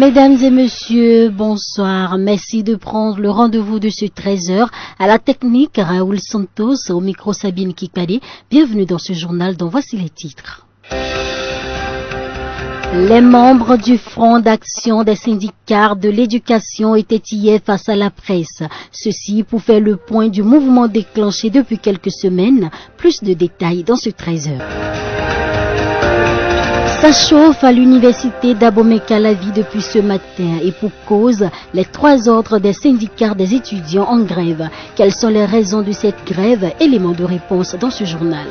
Mesdames et messieurs, bonsoir. Merci de prendre le rendez-vous de ce 13h. À la technique, Raoul Santos, au micro Sabine Kikade. Bienvenue dans ce journal dont voici les titres. Les membres du Front d'action des syndicats de l'éducation étaient hier face à la presse. Ceci pour faire le point du mouvement déclenché depuis quelques semaines. Plus de détails dans ce 13h. Ça chauffe à l'université d'Abomey-Calavi depuis ce matin et pour cause, les 3 ordres des syndicats des étudiants en grève. Quelles sont les raisons de cette grève? Éléments de réponse dans ce journal.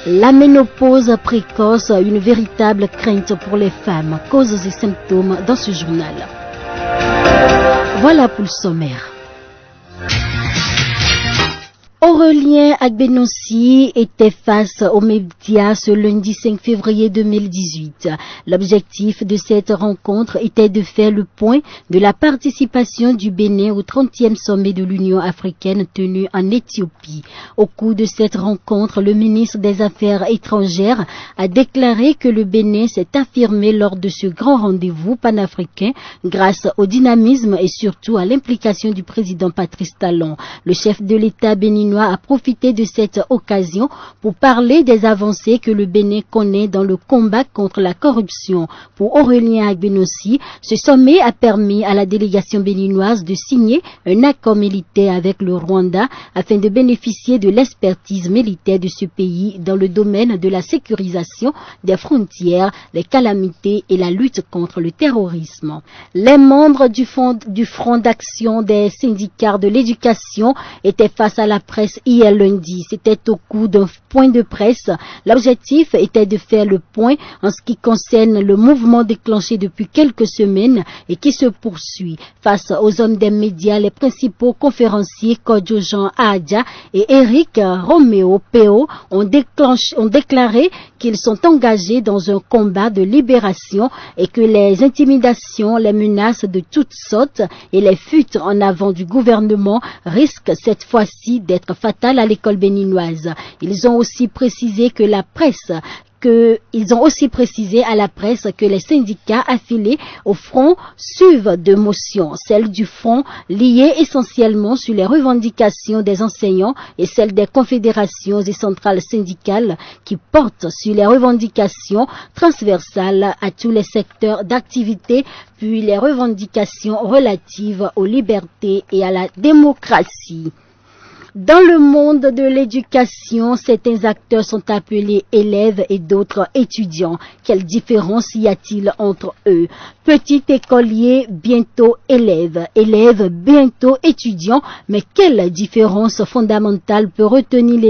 La ménopause précoce, une véritable crainte pour les femmes. Causes et symptômes dans ce journal. Voilà pour le sommaire. Aurélien Agbenossi était face aux médias ce lundi 5 février 2018. L'objectif de cette rencontre était de faire le point de la participation du Bénin au 30e sommet de l'Union africaine tenu en Éthiopie. Au cours de cette rencontre, le ministre des Affaires étrangères a déclaré que le Bénin s'est affirmé lors de ce grand rendez-vous panafricain grâce au dynamisme et surtout à l'implication du président Patrice Talon. Le chef de l'État béninois a profité de cette occasion pour parler des avancées que le Bénin connaît dans le combat contre la corruption. Pour Aurélien Agbenossi, ce sommet a permis à la délégation béninoise de signer un accord militaire avec le Rwanda afin de bénéficier de l'expertise militaire de ce pays dans le domaine de la sécurisation des frontières, les calamités et la lutte contre le terrorisme. Les membres du Front d'action des syndicats de l'éducation étaient face à la presse hier lundi. C'était au cours d'un point de presse. L'objectif était de faire le point en ce qui concerne le mouvement déclenché depuis quelques semaines et qui se poursuit. Face aux hommes des médias, les principaux conférenciers Kodjo Jean Adja et Eric Roméo Péo ont déclaré qu'ils sont engagés dans un combat de libération et que les intimidations, les menaces de toutes sortes et les fuites en avant du gouvernement risquent cette fois-ci d'être fatale à l'école béninoise. Ils ont aussi précisé à la presse que les syndicats affiliés au front suivent deux motions, celle du front liée essentiellement sur les revendications des enseignants et celle des confédérations et centrales syndicales qui portent sur les revendications transversales à tous les secteurs d'activité, puis les revendications relatives aux libertés et à la démocratie. Dans le monde de l'éducation, certains acteurs sont appelés élèves et d'autres étudiants. Quelle différence y a-t-il entre eux? Petit écolier, bientôt élève. Élève, bientôt étudiant. Mais quelle différence fondamentale peut retenir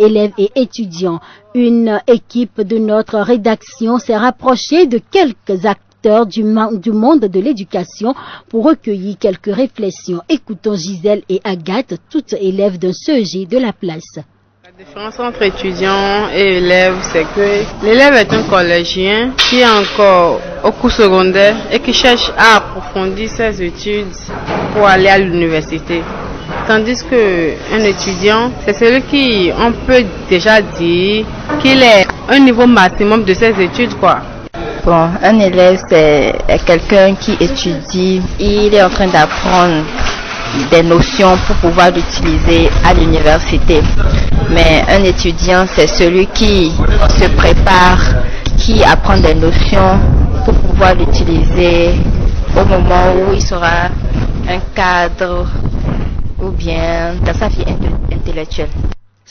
élève et étudiant? Une équipe de notre rédaction s'est rapprochée de quelques acteurs du monde de l'éducation pour recueillir quelques réflexions. Écoutons Gisèle et Agathe, toutes élèves d'un CEG de la place. La différence entre étudiant et élève, c'est que l'élève est un collégien qui est encore au cours secondaire et qui cherche à approfondir ses études pour aller à l'université. Tandis qu'un étudiant, c'est celui qui, on peut déjà dire qu'il est un niveau maximum de ses études, quoi. Bon, un élève, c'est quelqu'un qui étudie, il est en train d'apprendre des notions pour pouvoir l'utiliser à l'université. Mais un étudiant, c'est celui qui se prépare, qui apprend des notions pour pouvoir l'utiliser au moment où il sera un cadre ou bien dans sa vie intellectuelle.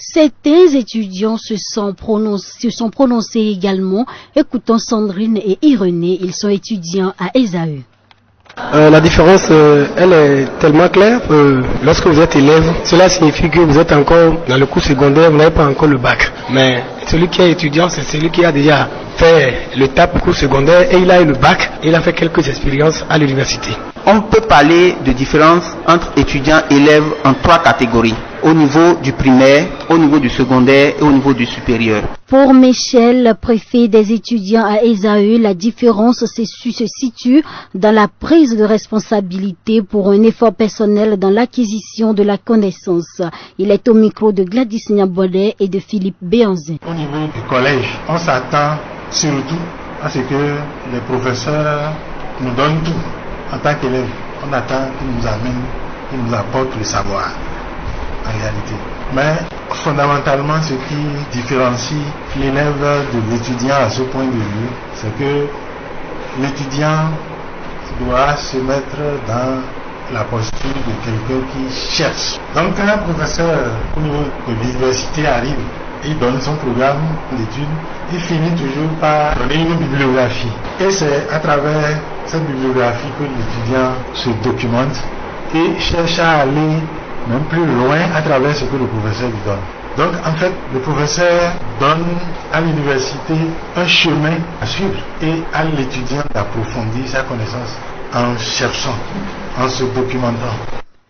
Certains étudiants se sont prononcés également. Écoutons Sandrine et Irénée, ils sont étudiants à ESAE. La différence, elle est tellement claire. Lorsque vous êtes élève, cela signifie que vous êtes encore dans le cours secondaire, vous n'avez pas encore le bac. Mais celui qui est étudiant, c'est celui qui a déjà fait l'étape cours secondaire et il a eu le bac et il a fait quelques expériences à l'université. On peut parler de différence entre étudiants et élèves en 3 catégories. Au niveau du primaire, au niveau du secondaire et au niveau du supérieur. Pour Michel, préfet des étudiants à ESAE, la différence se situe dans la prise de responsabilité pour un effort personnel dans l'acquisition de la connaissance. Il est au micro de Gladys Niabodé et de Philippe Béanzin. Au niveau du collège, on s'attend surtout parce que les professeurs nous donnent tout. En tant qu'élèves, on attend qu'ils nous amènent, qu'ils nous apportent le savoir, en réalité. Mais fondamentalement, ce qui différencie l'élève de l'étudiant à ce point de vue, c'est que l'étudiant doit se mettre dans la posture de quelqu'un qui cherche. Donc quand un professeur au niveau de l'université arrive, il donne son programme d'études, il finit toujours par donner une bibliographie. Et c'est à travers cette bibliographie que l'étudiant se documente et cherche à aller même plus loin à travers ce que le professeur lui donne. Donc en fait, le professeur donne à l'université un chemin à suivre et à l'étudiant d'approfondir sa connaissance en cherchant, en se documentant.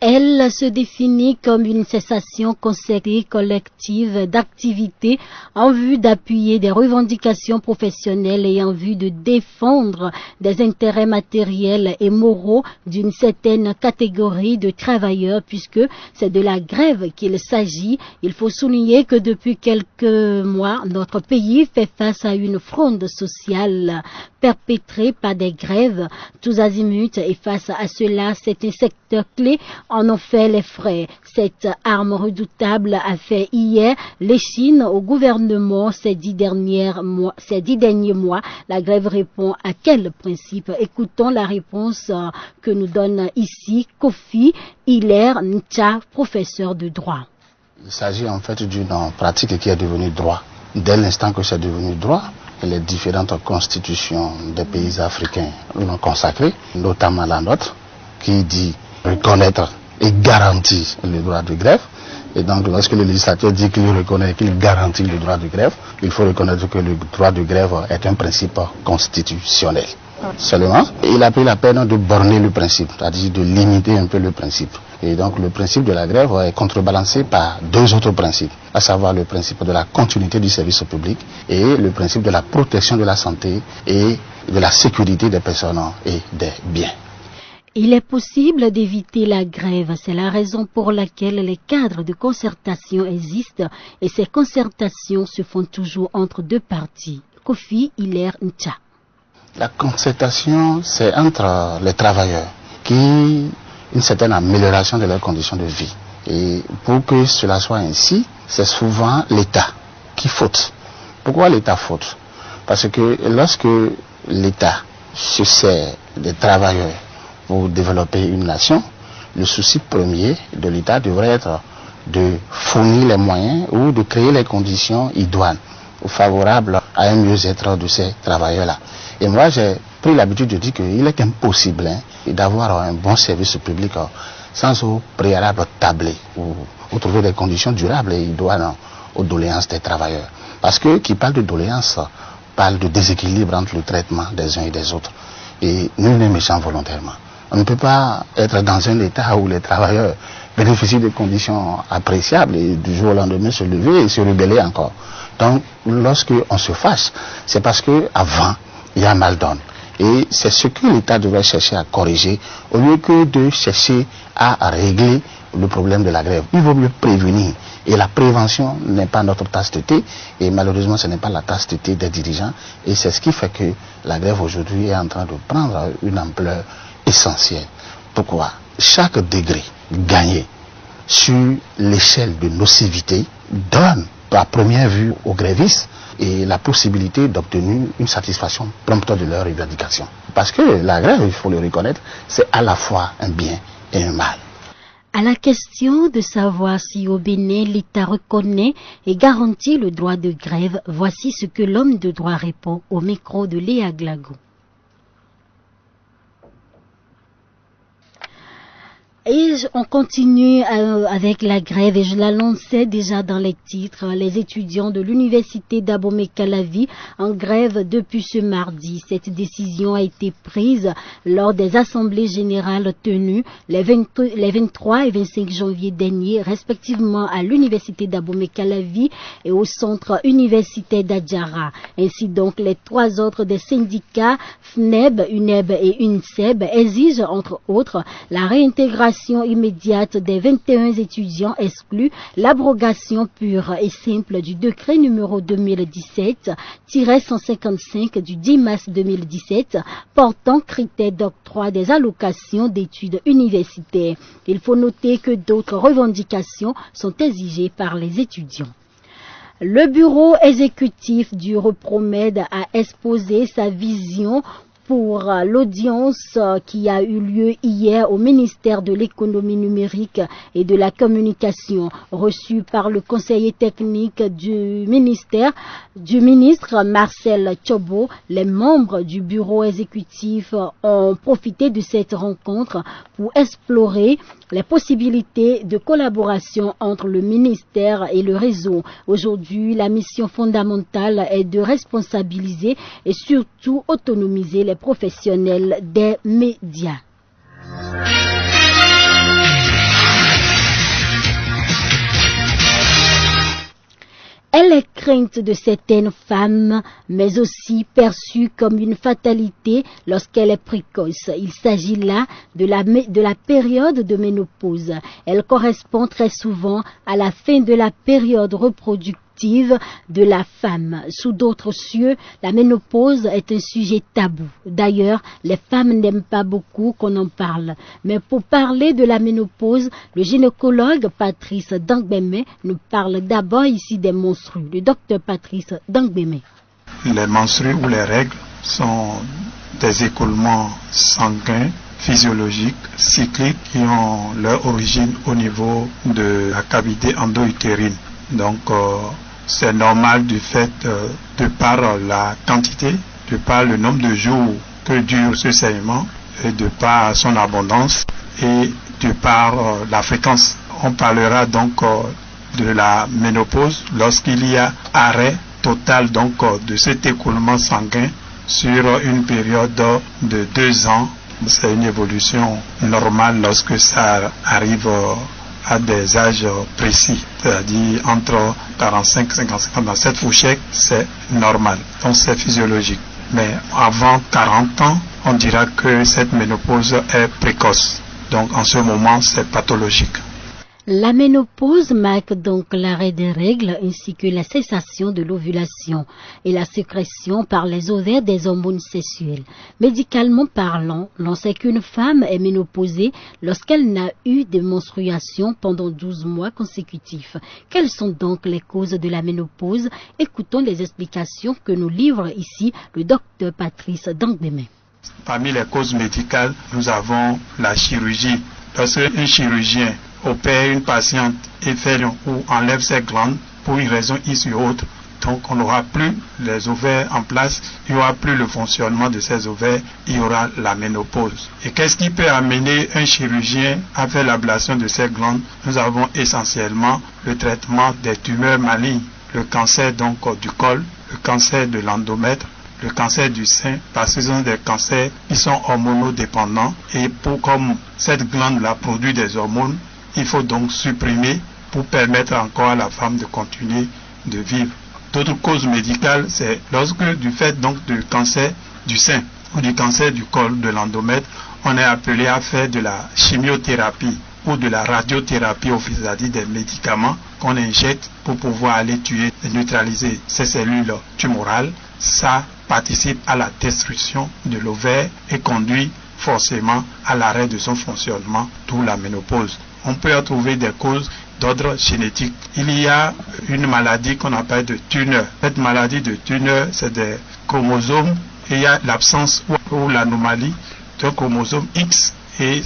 Elle se définit comme une cessation concertée collective d'activités en vue d'appuyer des revendications professionnelles et en vue de défendre des intérêts matériels et moraux d'une certaine catégorie de travailleurs, puisque c'est de la grève qu'il s'agit. Il faut souligner que depuis quelques mois, notre pays fait face à une fronde sociale perpétrée par des grèves tous azimuts, et face à cela, c'est un secteur clé en ont fait les frais. Cette arme redoutable a fait hier l'échine au gouvernement ces 10 derniers mois. La grève répond à quel principe? Écoutons la réponse que nous donne ici Kofi Hilaire Ncha, professeur de droit. Il s'agit en fait d'une pratique qui est devenue droit. Dès l'instant que c'est devenu droit, les différentes constitutions des pays africains l'ont consacré, notamment la nôtre, qui dit reconnaître et garantir le droit de grève. Et donc, lorsque le législateur dit qu'il reconnaît, qu'il garantit le droit de grève, il faut reconnaître que le droit de grève est un principe constitutionnel. Seulement, il a pris la peine de borner le principe, c'est-à-dire de limiter un peu le principe. Et donc, le principe de la grève est contrebalancé par 2 autres principes, à savoir le principe de la continuité du service public et le principe de la protection de la santé et de la sécurité des personnes et des biens. Il est possible d'éviter la grève. C'est la raison pour laquelle les cadres de concertation existent et ces concertations se font toujours entre 2 parties. Kofi Hilaire Ncha. La concertation, c'est entre les travailleurs qui une certaine amélioration de leurs conditions de vie. Et pour que cela soit ainsi, c'est souvent l'État qui faute. Pourquoi l'État faute? Parce que lorsque l'État se sert des travailleurs pour développer une nation, le souci premier de l'État devrait être de fournir les moyens ou de créer les conditions idoines ou favorables à un mieux-être de ces travailleurs-là. Et moi, j'ai pris l'habitude de dire qu'il est impossible d'avoir un bon service public sans au préalable tabler ou trouver des conditions durables et idoines aux doléances des travailleurs. Parce que qui parle de doléances parle de déséquilibre entre le traitement des uns et des autres. Et nul n'est méchant volontairement. On ne peut pas être dans un état où les travailleurs bénéficient de conditions appréciables et du jour au lendemain se lever et se rebeller encore. Donc, lorsque on se fâche, c'est parce que avant il y a mal donne. Et c'est ce que l'État devrait chercher à corriger au lieu que de chercher à régler le problème de la grève. Il vaut mieux prévenir. Et la prévention n'est pas notre tasse de thé. Et malheureusement, ce n'est pas la tasse de thé des dirigeants. Et c'est ce qui fait que la grève aujourd'hui est en train de prendre une ampleur essentielle. Pourquoi? Chaque degré gagné sur l'échelle de nocivité donne à première vue aux grévistes et la possibilité d'obtenir une satisfaction prompte de leurs revendications. Parce que la grève, il faut le reconnaître, c'est à la fois un bien et un mal. À la question de savoir si au Bénin l'État reconnaît et garantit le droit de grève, voici ce que l'homme de droit répond au micro de Léa Glago. Et on continue avec la grève et je l'annonçais déjà dans les titres. Les étudiants de l'université d'Abomey-Calavi en grève depuis ce mardi. Cette décision a été prise lors des assemblées générales tenues les 23 et 25 janvier dernier, respectivement à l'université d'Abomey-Calavi et au centre universitaire d'Adjara. Ainsi donc, les 3 autres des syndicats FNEB, UNEB et UNSEB exigent entre autres la réintégration l'application immédiate des 21 étudiants exclut l'abrogation pure et simple du décret numéro 2017-155 du 10 mars 2017 portant critères d'octroi des allocations d'études universitaires. Il faut noter que d'autres revendications sont exigées par les étudiants. Le bureau exécutif du Repromed a exposé sa vision pour l'audience qui a eu lieu hier au ministère de l'économie numérique et de la communication, reçu par le conseiller technique du ministre Marcel Tchobo. Les membres du bureau exécutif ont profité de cette rencontre pour explorer les possibilités de collaboration entre le ministère et le réseau. Aujourd'hui, la mission fondamentale est de responsabiliser et surtout autonomiser les professionnels des médias. Elle est crainte de certaines femmes, mais aussi perçue comme une fatalité lorsqu'elle est précoce. Il s'agit là de la période de ménopause. Elle correspond très souvent à la fin de la période reproductive de la femme. Sous d'autres cieux, la ménopause est un sujet tabou. D'ailleurs, les femmes n'aiment pas beaucoup qu'on en parle. Mais pour parler de la ménopause, le gynécologue Patrice Dangbeme nous parle d'abord ici des menstrues. Le docteur Patrice Dangbeme. Les menstrues ou les règles sont des écoulements sanguins physiologiques, cycliques, qui ont leur origine au niveau de la cavité endo-utérine. Donc, c'est normal du fait de par la quantité, de par le nombre de jours que dure ce saignement, et de par son abondance et de par la fréquence. On parlera donc de la ménopause lorsqu'il y a arrêt total donc de cet écoulement sanguin sur une période de 2 ans. C'est une évolution normale lorsque ça arrive à des âges précis, c'est-à-dire entre 45 et 55 ans. Dans cette fourchette, c'est normal, donc c'est physiologique. Mais avant 40 ans, on dira que cette ménopause est précoce. Donc en ce moment, c'est pathologique. La ménopause marque donc l'arrêt des règles ainsi que la cessation de l'ovulation et la sécrétion par les ovaires des hormones sexuelles. Médicalement parlant, l'on sait qu'une femme est ménopausée lorsqu'elle n'a eu de menstruation pendant 12 mois consécutifs. Quelles sont donc les causes de la ménopause? Écoutons les explications que nous livre ici le docteur Patrice Dangbeme. Parmi les causes médicales, nous avons la chirurgie. Lorsqu'un chirurgien opère une patiente et fait ou enlève ses glandes pour une raison X ou autre, donc on n'aura plus les ovaires en place, il n'y aura plus le fonctionnement de ces ovaires, il y aura la ménopause. Et qu'est-ce qui peut amener un chirurgien à faire l'ablation de ces glandes? Nous avons essentiellement le traitement des tumeurs malignes, le cancer donc du col, le cancer de l'endomètre, le cancer du sein, parce que ce sont des cancers qui sont hormonodépendants, et comme cette glande-là produit des hormones, il faut donc supprimer pour permettre encore à la femme de continuer de vivre. D'autres causes médicales, c'est lorsque du fait donc du cancer du sein ou du cancer du col, de l'endomètre, on est appelé à faire de la chimiothérapie ou de la radiothérapie, c'est-à-dire des médicaments qu'on injecte pour pouvoir aller tuer et neutraliser ces cellules tumorales. Ça participe à la destruction de l'ovaire et conduit forcément à l'arrêt de son fonctionnement, d'où la ménopause. On peut retrouver des causes d'ordre génétique. Il y a une maladie qu'on appelle de Turner. Cette maladie de Turner, c'est des chromosomes, et il y a l'absence ou l'anomalie d'un chromosome X, et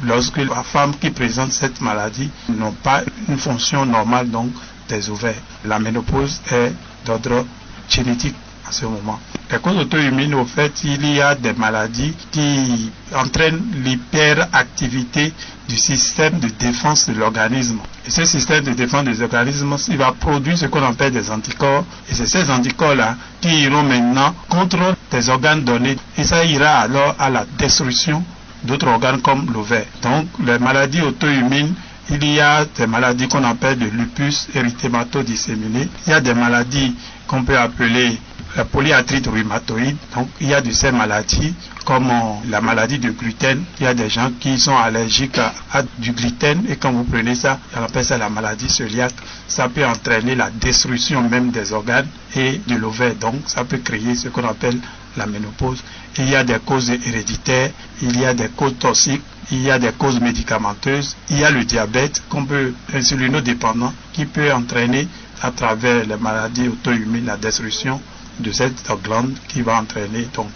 lorsque la femme qui présente cette maladie n'a pas une fonction normale donc des ovaires. La ménopause est d'ordre génétique à ce moment. Les causes auto-immunes, au fait, il y a des maladies qui entraînent l'hyperactivité du système de défense de l'organisme. Et ce système de défense de l'organisme, il va produire ce qu'on appelle des anticorps. Et c'est ces anticorps-là qui iront maintenant contre des organes donnés. Et ça ira alors à la destruction d'autres organes comme l'ovaire. Donc, les maladies auto-immunes, il y a des maladies qu'on appelle de lupus érythématodisséminé. Il y a des maladies qu'on peut appeler la polyarthrite rhumatoïde. Donc il y a de ces maladies comme la maladie de gluten. Il y a des gens qui sont allergiques à du gluten et quand vous prenez ça, on appelle ça la maladie cœliaque. Ça peut entraîner la destruction même des organes et de l'ovaire. Donc ça peut créer ce qu'on appelle la ménopause. Il y a des causes héréditaires, il y a des causes toxiques, il y a des causes médicamenteuses, il y a le diabète qu'on peut insulinodépendant qui peut entraîner à travers les maladies auto-immunes la destruction de cette glande qui va entraîner donc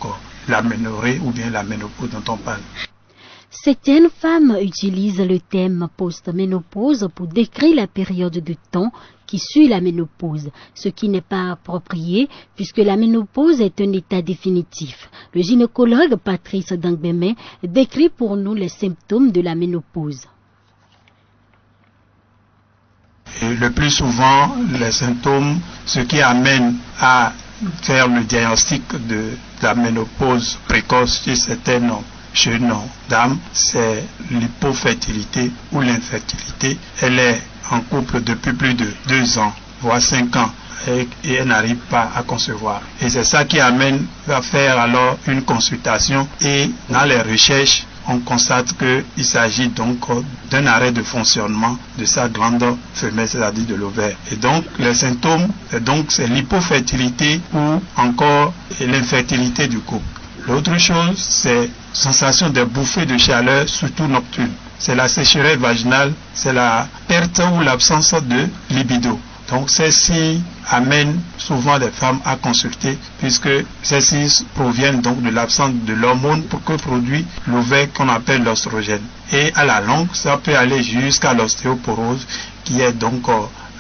l'aménorrhée ou bien la ménopause dont on parle. Certaines femmes utilisent le terme post-ménopause pour décrire la période de temps qui suit la ménopause, ce qui n'est pas approprié puisque la ménopause est un état définitif. Le gynécologue Patrice Dangbemé décrit pour nous les symptômes de la ménopause. Et le plus souvent, les symptômes, ce qui amène à faire le diagnostic de la ménopause précoce chez certaines jeunes dames, c'est l'hypofertilité ou l'infertilité. Elle est en couple depuis plus de 2 ans, voire 5 ans, et elle n'arrive pas à concevoir. Et c'est ça qui amène à faire alors une consultation et dans les recherches, on constate qu'il s'agit donc d'un arrêt de fonctionnement de sa glande femelle, c'est-à-dire de l'ovaire. Et donc, les symptômes, c'est l'hypofertilité ou encore l'infertilité du couple. L'autre chose, c'est sensation de bouffées de chaleur, surtout nocturne. C'est la sécheresse vaginale, c'est la perte ou l'absence de libido. Donc, ceci amène souvent les femmes à consulter puisque ceci proviennent donc de l'absence de l'hormone que produit l'ovaire qu'on appelle l'oestrogène. Et à la longue, ça peut aller jusqu'à l'ostéoporose qui est donc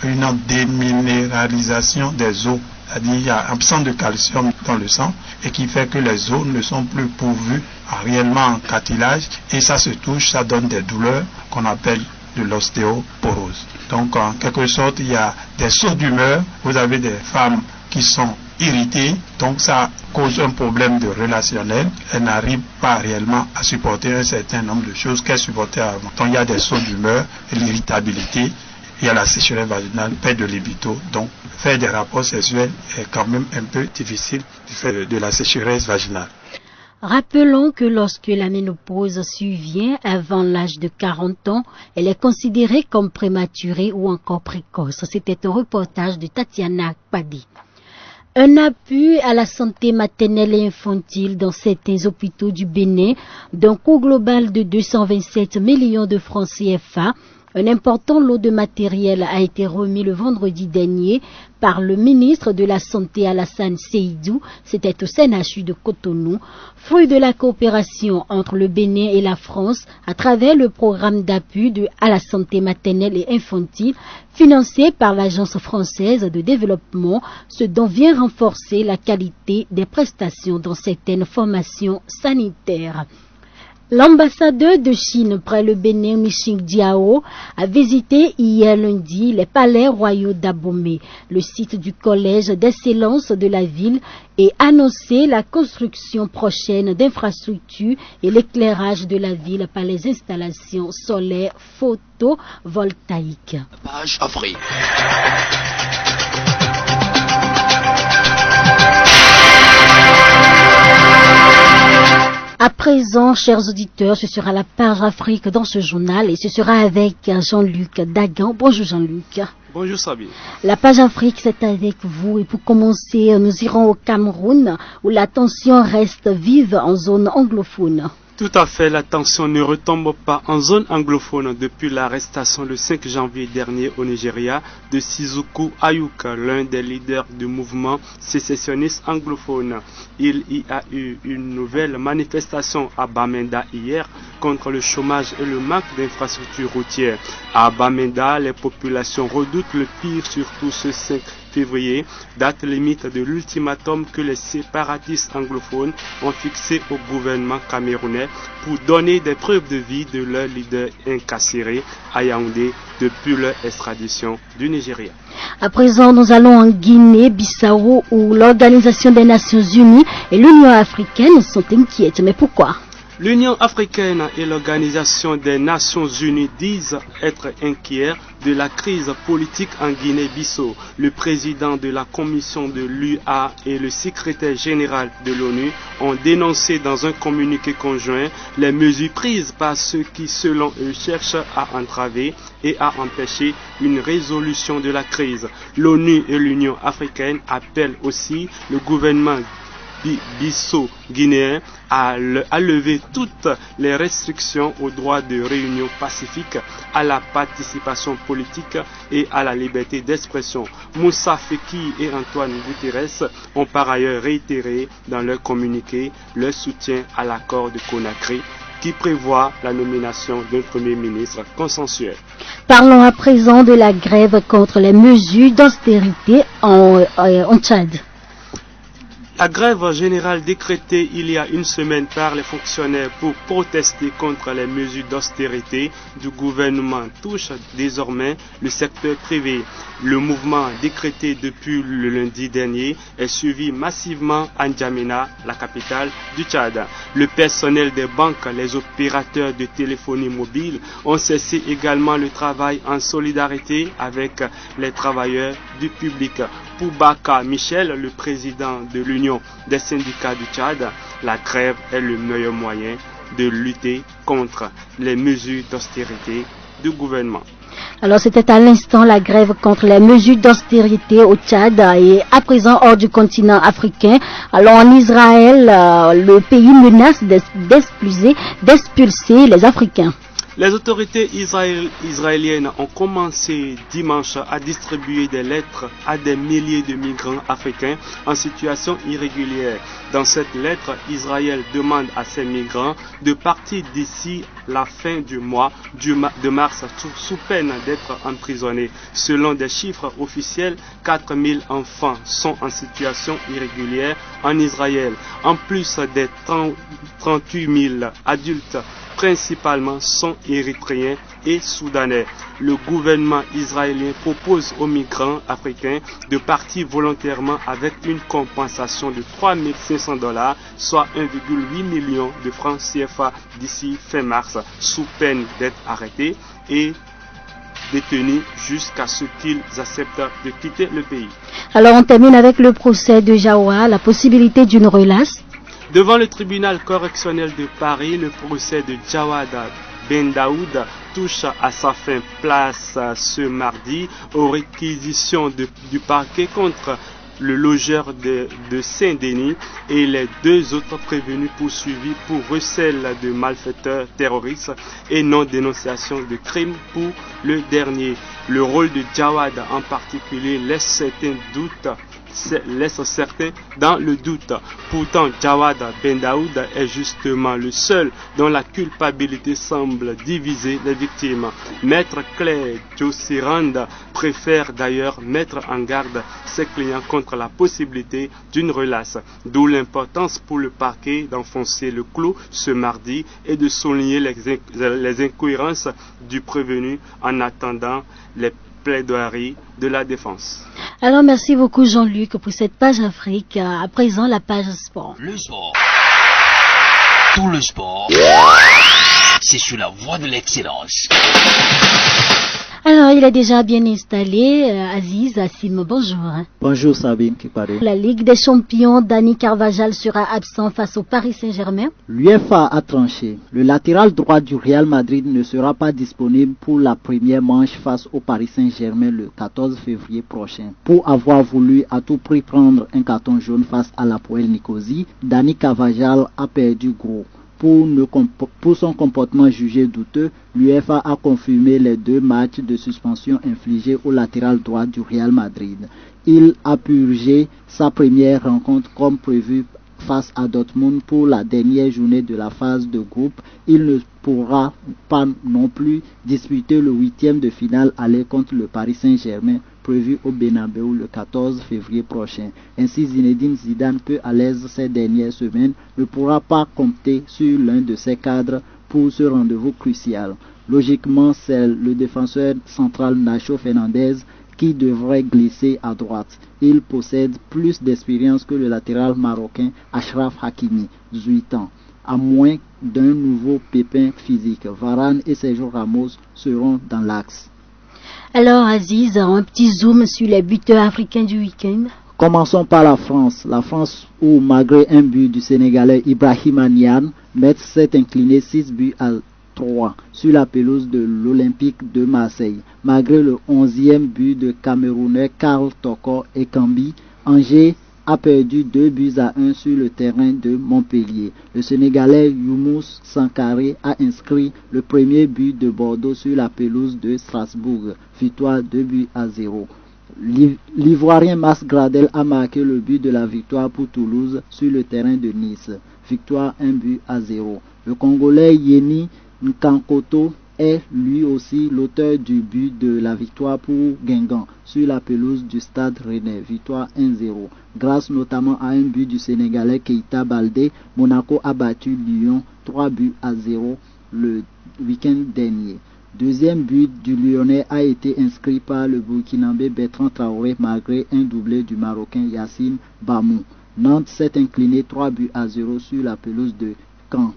une déminéralisation des os. C'est-à-dire qu'il y a absence de calcium dans le sang et qui fait que les os ne sont plus pourvus réellement en cartilage et ça se touche, ça donne des douleurs qu'on appelle de l'ostéoporose. Donc en quelque sorte, il y a des sauts d'humeur, vous avez des femmes qui sont irritées, donc ça cause un problème de relationnel, elles n'arrivent pas réellement à supporter un certain nombre de choses qu'elles supportaient avant. Donc il y a des sauts d'humeur, l'irritabilité, il y a la sécheresse vaginale, perte de libido, donc faire des rapports sexuels est quand même un peu difficile du fait de la sécheresse vaginale. Rappelons que lorsque la ménopause survient avant l'âge de 40 ans, elle est considérée comme prématurée ou encore précoce. C'était un reportage de Tatiana Padi. Un appui à la santé maternelle et infantile dans certains hôpitaux du Bénin d'un coût global de 227 millions de francs CFA. Un important lot de matériel a été remis le vendredi dernier par le ministre de la Santé Alassane Seydou, c'était au CNHU de Cotonou, fruit de la coopération entre le Bénin et la France à travers le programme d'appui à la santé maternelle et infantile financé par l'Agence française de développement, ce dont vient renforcer la qualité des prestations dans certaines formations sanitaires. L'ambassadeur de Chine près le Bénin, Miching Diao, a visité hier lundi les palais royaux d'Abomey, le site du collège d'excellence de la ville, et annoncé la construction prochaine d'infrastructures et l'éclairage de la ville par les installations solaires photovoltaïques. Page Afrique. À présent, chers auditeurs, ce sera la page Afrique dans ce journal et ce sera avec Jean-Luc Dagan. Bonjour Jean-Luc. Bonjour Sabine. La page Afrique, c'est avec vous et pour commencer, nous irons au Cameroun où la tension reste vive en zone anglophone. Tout à fait, la tension ne retombe pas en zone anglophone depuis l'arrestation le 5 janvier dernier au Nigeria de Shizuku Ayuka, l'un des leaders du mouvement sécessionniste anglophone. Il y a eu une nouvelle manifestation à Bamenda hier contre le chômage et le manque d'infrastructures routières. À Bamenda, les populations redoutent le pire, surtout ce 5 février, date limite de l'ultimatum que les séparatistes anglophones ont fixé au gouvernement camerounais pour donner des preuves de vie de leur leader incarcéré à Yaoundé depuis leur extradition du Nigeria. À présent, nous allons en Guinée-Bissau où l'Organisation des Nations Unies et l'Union africaine sont inquiètes. Mais pourquoi ? L'Union africaine et l'Organisation des Nations Unies disent être inquiets de la crise politique en Guinée-Bissau. Le président de la commission de l'UA et le secrétaire général de l'ONU ont dénoncé dans un communiqué conjoint les mesures prises par ceux qui, selon eux, cherchent à entraver et à empêcher une résolution de la crise. L'ONU et l'Union africaine appellent aussi le gouvernement bissau-guinéen à lever toutes les restrictions aux droits de réunion pacifique, à la participation politique et à la liberté d'expression. Moussa Feki et Antoine Guterres ont par ailleurs réitéré dans leur communiqué leur soutien à l'accord de Conakry qui prévoit la nomination d'un Premier ministre consensuel. Parlons à présent de la grève contre les mesures d'austérité en Tchad. La grève générale décrétée il y a une semaine par les fonctionnaires pour protester contre les mesures d'austérité du gouvernement touche désormais le secteur privé. Le mouvement décrété depuis le lundi dernier est suivi massivement à N'Djamena, la capitale du Tchad. Le personnel des banques, les opérateurs de téléphonie mobile ont cessé également le travail en solidarité avec les travailleurs du public. Pour Baka Michel, le président de l'Union des syndicats du Tchad, la grève est le meilleur moyen de lutter contre les mesures d'austérité du gouvernement. Alors c'était à l'instant la grève contre les mesures d'austérité au Tchad et à présent hors du continent africain. Alors en Israël, le pays menace d'expulser les Africains. Les autorités israéliennes ont commencé dimanche à distribuer des lettres à des milliers de migrants africains en situation irrégulière. Dans cette lettre, Israël demande à ces migrants de partir d'ici la fin du mois de mars sous peine d'être emprisonnés. Selon des chiffres officiels, 4000 enfants sont en situation irrégulière en Israël. En plus des 38 000 adultes, principalement sont érythréens et soudanais. Le gouvernement israélien propose aux migrants africains de partir volontairement avec une compensation de $3 500, soit 1,8 million de francs CFA d'ici fin mars, sous peine d'être arrêtés et détenus jusqu'à ce qu'ils acceptent de quitter le pays. Alors on termine avec le procès de Jawa, la possibilité d'une relace. Devant le tribunal correctionnel de Paris, le procès de Jawad Ben Daoud touche à sa fin. Place ce mardi aux réquisitions du parquet contre le logeur de Saint-Denis et les deux autres prévenus poursuivis pour recel de malfaiteurs terroristes et non-dénonciation de crimes pour le dernier. Le rôle de Jawad en particulier laisse certains dans le doute. Pourtant, Jawad Ben Daoud est justement le seul dont la culpabilité semble diviser les victimes. Maître Claire Jossirand préfère d'ailleurs mettre en garde ses clients contre la possibilité d'une relace, d'où l'importance pour le parquet d'enfoncer le clou ce mardi et de souligner les incohérences du prévenu en attendant les plaidoiries de la défense. Alors merci beaucoup Jean-Luc pour cette page Afrique. À présent la page sport. Le sport. Tout le sport. C'est sur la voie de l'excellence. Alors, il est déjà bien installé. Aziz, Assim, bonjour. Bonjour Sabine qui parle. La Ligue des champions, Dani Carvajal sera absent face au Paris Saint-Germain. L'UEFA a tranché. Le latéral droit du Real Madrid ne sera pas disponible pour la première manche face au Paris Saint-Germain le 14 février prochain. Pour avoir voulu à tout prix prendre un carton jaune face à l'Hapoel Nicosie, Dani Carvajal a perdu gros. Pour son comportement jugé douteux, l'UEFA a confirmé les 2 matchs de suspension infligés au latéral droit du Real Madrid. Il a purgé sa première rencontre comme prévu face à Dortmund pour la dernière journée de la phase de groupe. Il ne pourra pas non plus disputer le 8e de finale aller contre le Paris Saint-Germain prévu au Bernabéu le 14 février prochain. Ainsi, Zinedine Zidane, peu à l'aise ces dernières semaines, ne pourra pas compter sur l'un de ses cadres pour ce rendez-vous crucial. Logiquement, c'est le défenseur central Nacho Fernandez qui devrait glisser à droite. Il possède plus d'expérience que le latéral marocain Achraf Hakimi, 18 ans. à moins d'un nouveau pépin physique. Varane et Sergio Ramos seront dans l'axe. Alors Aziz, un petit zoom sur les buteurs africains du week-end. Commençons par la France. La France où, malgré un but du Sénégalais Ibrahima Niane, Metz s'est incliné 6 buts à 3 sur la pelouse de l'Olympique de Marseille. Malgré le 11e but de Camerounais Karl Toko Ekambi, Angers a perdu 2 buts à 1 sur le terrain de Montpellier. Le Sénégalais Youmous Sankaré a inscrit le premier but de Bordeaux sur la pelouse de Strasbourg. Victoire 2 buts à 0. L'Ivoirien Mas Gradel a marqué le but de la victoire pour Toulouse sur le terrain de Nice. Victoire 1 but à 0. Le Congolais Yeni Nkankoto est lui aussi l'auteur du but de la victoire pour Guingamp sur la pelouse du Stade Rennais. Victoire 1-0. Grâce notamment à un but du Sénégalais Keita Baldé, Monaco a battu Lyon 3 buts à 0 le week-end dernier. Deuxième but du Lyonnais a été inscrit par le Burkinabé Bertrand Traoré malgré un doublé du Marocain Yassine Bamou. Nantes s'est incliné 3 buts à 0 sur la pelouse de Caen.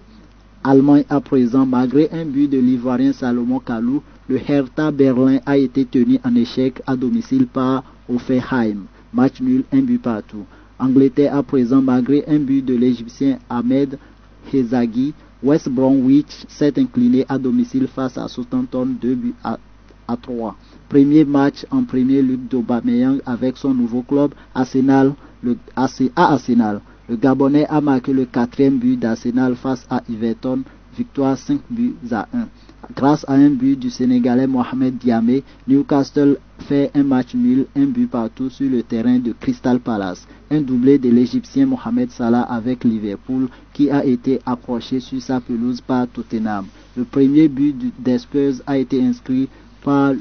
Allemagne à présent, malgré un but de l'Ivoirien Salomon Kalou, le Hertha Berlin a été tenu en échec à domicile par Hoffenheim. Match nul, 1 but partout. Angleterre à présent, malgré un but de l'Égyptien Ahmed Hezaghi, West Bromwich s'est incliné à domicile face à Southampton 2 buts à 3. Premier match en Premier League d'Aubameyang avec son nouveau club Arsenal. Le Gabonais a marqué le 4e but d'Arsenal face à Everton, victoire 5 buts à 1. Grâce à un but du Sénégalais Mohamed Diamé, Newcastle fait un match nul, 1 but partout sur le terrain de Crystal Palace. Un doublé de l'Égyptien Mohamed Salah avec Liverpool qui a été accroché sur sa pelouse par Tottenham. Le premier but des Spurs a été inscrit par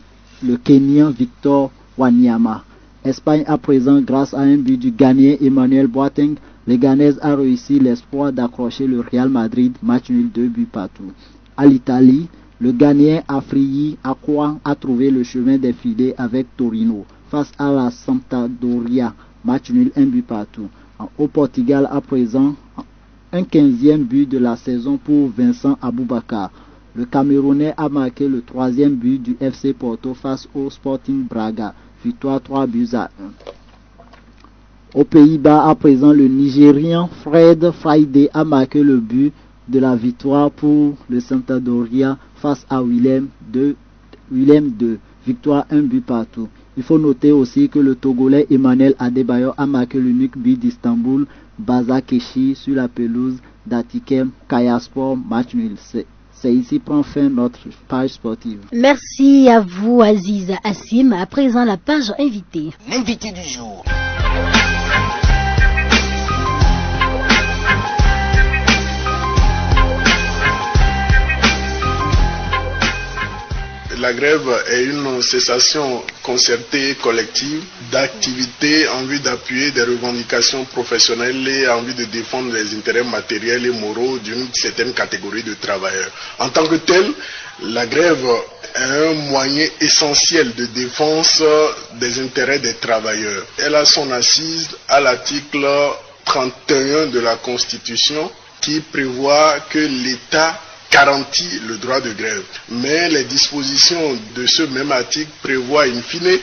le Kenyan Victor Wanyama. Espagne à présent, grâce à un but du Ghanéen Emmanuel Boateng, les Ghanaises a réussi l'espoir d'accrocher le Real Madrid, match nul 2 buts partout. À l'Italie, le Ghanéen Afriyi Akwa a trouvé le chemin des filets avec Torino face à la Sampdoria, match nul 1 but partout. Au Portugal à présent, un 15e but de la saison pour Vincent Aboubakar. Le Camerounais a marqué le 3e but du FC Porto face au Sporting Braga, victoire 3 buts à 1. Aux Pays-Bas, à présent, le Nigérian Fred Friday a marqué le but de la victoire pour le Sampdoria face à Willem 2, victoire 1 but partout. Il faut noter aussi que le Togolais Emmanuel Adebayor a marqué l'unique but d'Istanbul, Basakeshi, sur la pelouse d'Atikem Kayaspor, match nul. C'est ici prend fin notre page sportive. Merci à vous Aziz Hassim. À présent la page invitée. L'invité du jour. La grève est une cessation concertée et collective d'activités en vue d'appuyer des revendications professionnelles et en vue de défendre les intérêts matériels et moraux d'une certaine catégorie de travailleurs. En tant que telle, la grève est un moyen essentiel de défense des intérêts des travailleurs. Elle a son assise à l'article 31 de la Constitution qui prévoit que l'État garantit le droit de grève. Mais les dispositions de ce même article prévoient in fine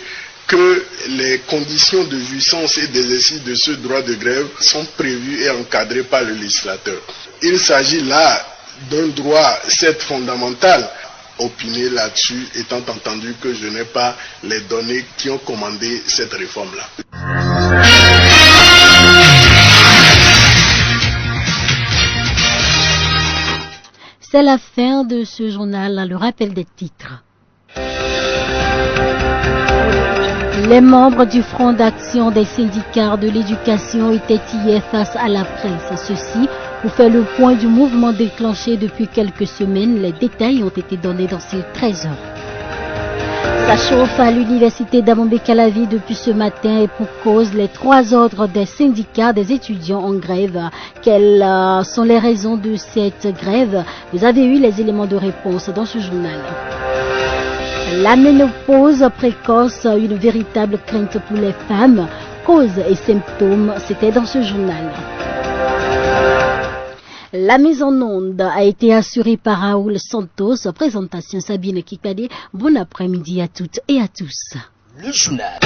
que les conditions de jouissance et d'exercice de ce droit de grève sont prévues et encadrées par le législateur. Il s'agit là d'un droit certes fondamental. Opiner là-dessus étant entendu que je n'ai pas les données qui ont commandé cette réforme-là. C'est la fin de ce journal, le rappel des titres. Les membres du Front d'action des syndicats de l'éducation étaient hier face à la presse. Ceci pour faire le point du mouvement déclenché depuis quelques semaines. Les détails ont été donnés dans ces 13 heures. Ça chauffe à l'université d'Amambé-Calavi depuis ce matin et pour cause les 3 ordres des syndicats des étudiants en grève. Quelles sont les raisons de cette grève? Vous avez eu les éléments de réponse dans ce journal. La ménopause précoce, une véritable crainte pour les femmes. Causes et symptômes, c'était dans ce journal. La mise en onde a été assurée par Raoul Santos. Présentation Sabine Kikade. Bon après-midi à toutes et à tous. Le journal.